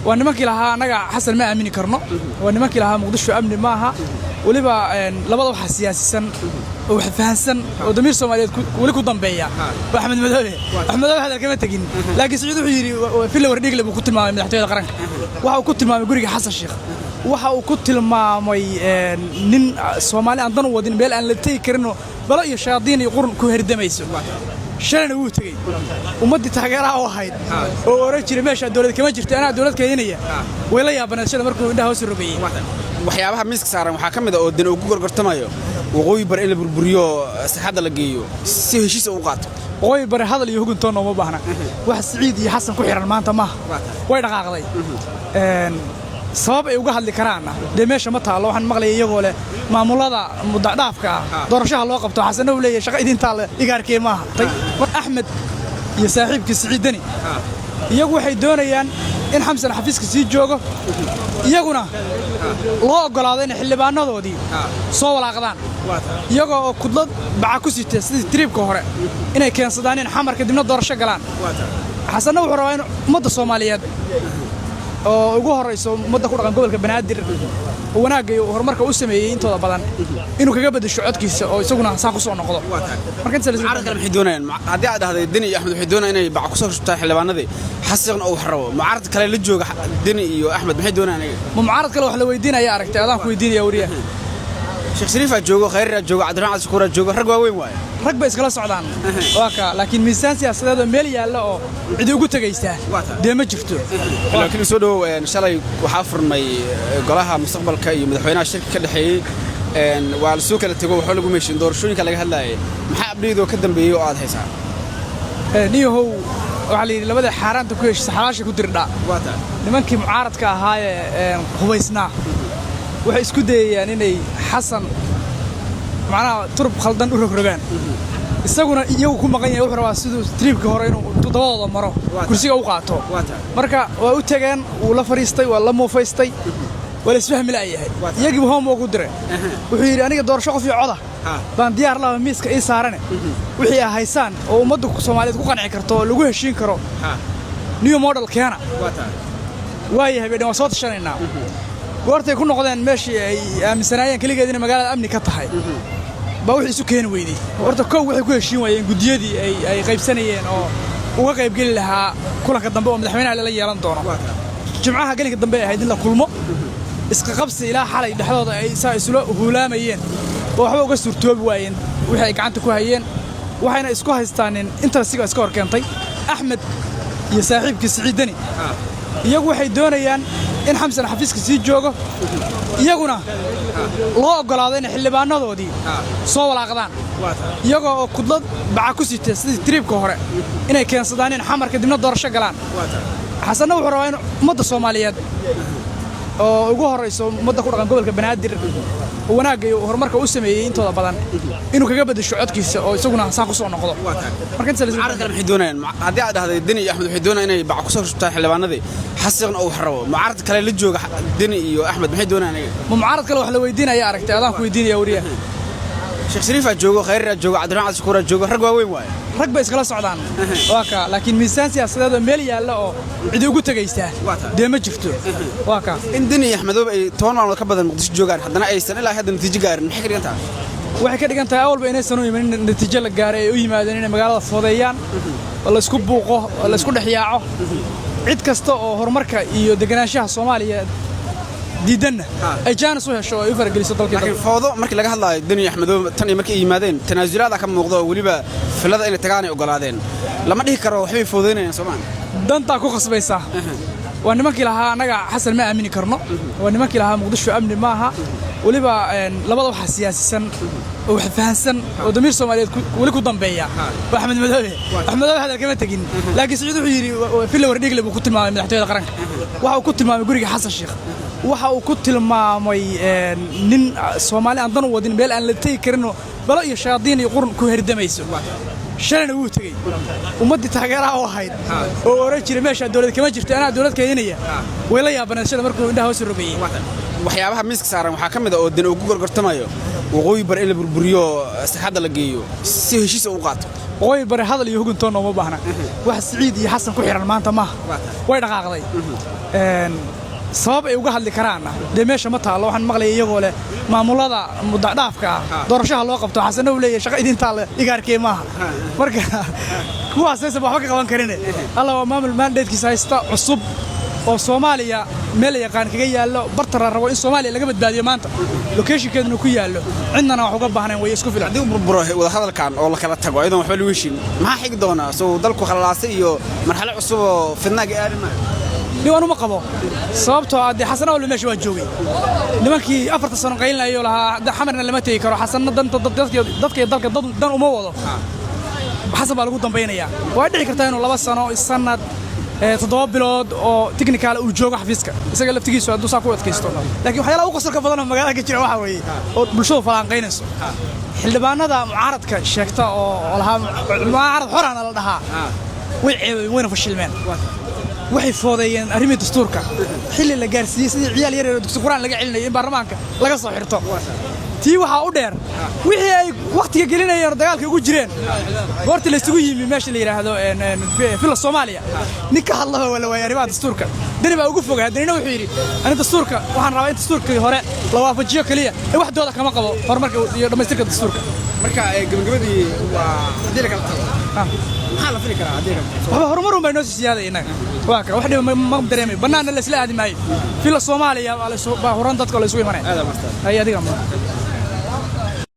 ونمكي لها أنا حسن ما أمني كرنا ونمكي لها مقدش أمني معها ولبا لبض واحد سياسي سن وفهسن ودمير سوماليات ولكو ضمبية وأحمد مدوي هذا كمان تجين لكن سعيد وحيري في اللي ورديك اللي بكتل مع مدحتوي القرن وحاو كتل مع جوري حسن الشيخ وحاو كتل مع نين سومالي عندنا ودين بيل أن لتي كرنو بلا الشياطين يقرن كهر دميسو شلون وتجي ومدي تحقيرها واحد ورجل ماشى الدولة كمان جرت أنا دولة كينية ولا يا بنا شلون مركو عندها وسر ربيعي waxyaabaha miiska saaran waxaa ka mid ah oo dan ugu gorgortamayo waqooyi bar in la burburiyo saxada la geeyo si heshiis u qaato waqooyi bar hadal iyo huguntoona uma baahna wax Saciid iyo Xasan ku xiran maanta ma way dhaqaaqday sabab ay uga hadli karaan deemeesha ma taalo waxaan maqlay iyagoo leh maamulada mudadhaafka doorashaha loo qabto Xasan uu leeyahay shaqo idinta la igaarkee maaha Axmed iyo saaxiibkii Saciidani iyagu waxay doonayaan in Xamsan xafiiska sii joogo iyaguna loo ogolaaday in xildhibaanadoodii soo walaaqdaan iyagoo kudlad baca ku sitay sidii tribka hore inay keensadaan in xamarka dibna doorasho galaan Xasan wuxuu rabaa in ummadda Soomaaliyeed oo ugu horeyso ummadda ku dhaqan gobolka Banaadir wanaagga iyo horumarka uu sameeyay intooda badan inuu kaga bedesho codkiisa oo isaguna saa ku soo noqdo marka inta la arkaan waxay doonayaan hadii aad dhahday Deni iyo Axmed waxay doonayaan inay bac ku soo shubtaan xildhibaanadii xasiqna uu xarabo mucaarad kale la jooga Deni iyo Axmed maxay doonayaan mucaarad kale wax la weydiinaya aragtay adaan ku weydiinaya wariya Sheekh Shariif joogo Khayr joogo Cabdiraxmaan Askuura joogo rag waaweyn waay rag bay iskala socdaan waaka laakiin miisaan siyaasadeed oo meel yaala oo cid ugu tagaysa deema jirto laakiin soo dhaw shalay waxa furnay golaha mustaqbalka iyo madaxweynaha shirka ka dhaxeeyay waa la soo kala tago waxa lagu meeshin doorashooyinka laga hadlayay maxaa abdheedo ka dambeeyay oo aad haysaa niyahow waxa la yiri labada xaaraanta ku heshiis xalaasha ku dirdha nimankii mucaaradka ahaa ee hubaysnaa waxay isku dayayaan inay Xasan macnaha turub khaldan u rogrogaan isaguna iyagu ku maqan yahay wuxuu rabaa sidoo tribka hore inuu todobada maro kursiga u qaato marka waa u tageen uu la fariistay waa la muufaystay wala isfahmi la yahay iyagii hoom ugu diray wuxuu yiri aniga doorasho qof iyo coda baan diyaar lahaa miiska ay saarane wixii ay haysaan oo ummadda Soomaaliyeed ku qanci karto oo lagu heshiin karo new model keena waayahay bay soo tashanayna goortay ku noqdeen meeshii ay aaminsanaayeen kaligeed in magaalada amni ka tahay baa wixii isu keen weeyday horta koow waxay ku heshiin waayeen gudiyadii ay qaybsanayeen oo uga qayb gali lahaa kulanka dambe oo madaxweynaha la yeelan doono jimcaha galinka dambe ay ahayd in la kulmo iska qabsi ilaa xalay dhaxdooda ay isla huulaamayeen oo waxba uga suurtoobi waayeen wixii ay gacanta ku hayeen waxayna isku haystaan inta siga iska hor keentay Axmed iyo saaxiibkii Saciidani iyagu waxay doonayaan in Xamsan xafiiska sii joogo iyaguna loo ogolaaday in xildhibaanadoodii soo walaaqdaan iyagoo kudlad baca ku sitay sidii tribka hore inay keensadaan in xamarka dibna doorasho galaan Xasan wuxuu rabaa in ummadda Soomaaliyeed oo ugu horeyso ummadda ku dhaqan gobolka Banaadir wanaagga iyo horumarka uu sameeyay intooda badan inuu kaga bedesho codkiisa oo isaguna saa ku soo noqdo marka inta la arkaan waxay doonayaan hadii aad dhahday Deni iyo Axmed waxay doonayaan inay bac ku soo shubtaan xildhibaanadii xasiqna uu xarabo mucaarad kale la jooga Deni iyo Axmed maxay doonayaan mucaarad kale wax la weydiinaya aragtay adaan ku weydiinaya wariya Sheekh Shariif joogo Khayr joogo Cabdiraxmaan Askuura joogo rag waaweyn waay rag bay iskala socdaan waaka laakiin miisaan siyaasadeed oo meel yaala oo cid ugu tagaysa deema jirto waaka in Deni iyo Axmed ay toban maalmood ka badan Muqdisho joogaan haddana aysan ilaa hadda natiijo gaarin maxay ka dhigan tahay waxay ka dhigan tahay awalba inaysan u iman natiijo la gaaray ay u yimaadeen inay magaalada foodeeyaan oo la isku buuqo oo la isku dhaxyaaco cid kasta oo horumarka iyo deganaanshaha Soomaaliya diidanna ay jaanis u hesho ay u farageliso dalka laakiin foodo markii laga hadlayo Deni iyo Axmed tan iyo markii ay yimaadeen tanaasulaad ka muuqdo waliba filada inay tagaan ay ogolaadeen lama dhihi karo waxbay foodeynayaan Soomaaliya danta ku qasbaysa waa nimankii lahaa anaga Xasan ma aamini karno waa nimankii lahaa Muqdisho amni maaha waliba labada waxa siyaasisan oo fahansan oo damiir Soomaaliyeed wali ku dambeeya Axmed Madawi hada kama tagin laakiin Saciid wuxuu yiri fi la wardhiig lagu ku tilmaamay madaxtooyada qaranka waxa uu ku tilmaamay guriga Xasan Sheekh waxa uu ku tilmaamay nin Soomaali aan dan wadin meel aan la tagi karin bala iyo shayaadiin iyo qurun ku herdamayso shalana wuu tagay ummadii taageeraha wahayd oo orajir meesha dawlad kama jirto ana dawlad keenaya way la yaabanaysaa markuu indhaha hoos rogayay waxyaabaha miiska saaran waxa kamid ah oo dan ugu gorgortamayo waqooyi bar in la burburiyo saxada la geeyo si heshiis u qaato waqooyi bari hadal iyo huguntoona uma baahna wax Siciid iyo Xasan ku xiran maanta ma way dhaqaaqday sabab ay uga hadli karaan deemeesha ma taalo waxaan maqlay iyagoo leh maamulada muddaafka doorashaha loo qabto Xasan uu leeyahay shaqo idinta la igaarkee maaha marka kuwaas aysan waxba ka qaban karin alla waa maamul mandatekiisa haysta cusub oo Soomaaliya meel yaqaan kaga yaalo bartara rabo in Soomaaliya laga badbaadiyo maanta location-keeduna ku yaalo cidnana wax uga baahneen way isku filan hadii burburo wada hadalkan oo la kala tago ayadoo waxba lagu heshin maxaa xigi doona soo dalku khalaasay iyo marxalo cusub oo fidnaaga aadima niman uma qabo sababtoo ah Xasan oo meesha waa joogay nimankii 4 sano qaylinayay lahaa xamarna lama teegi karo Xasan danta dadka dalka dan uma wado Xasan baa lagu dambeynaya waa dhici kartaa inuu 2 sano sanad 7 bilood oo technical uu joogo xafiiska isaga laftigiisu hadduu saa ku adkaysto laakiin waxyaalaha ugu qasarka badan oo magaalada ka jira waxa weeye oo bulshadu falanqaynayso xildhibaanada mucaaradka sheegta oo lahaa mucaarad xorana la dhahaa wayna fashilmeen waxay foodayeen arrimada dastuurka xilli la gaarsiiyay sidii ciyaal yar oo dugsi quraan laga celinayay in baarlamaanka laga soo xirto tii waxa u dheer wixii ay waqtiga gelinayeen dagaalka ugu jireen goortii la isugu yimi meesha la yiraahdo fila Soomaaliya ninka hadlaba wala way arrimaha dastuurka dani baa ugu fogaa danina wuxuu yiri aniga dastuurka waxaan rabaa in dastuurkii hore la waafajiyo kaliya ee wax dooda kama qabo horumarka iyo dhamaystirka dastuurka marka gabagabadii waa hadii la kala tago maxaa la fili karaa hadii waxa horumar u baynoo siyaaday inaga waa ka wax dhib ma dareemay banaana la isla aadi maayo fila Soomaaliya waa la soo baa horan dadka la isugu imanay ay adiga ma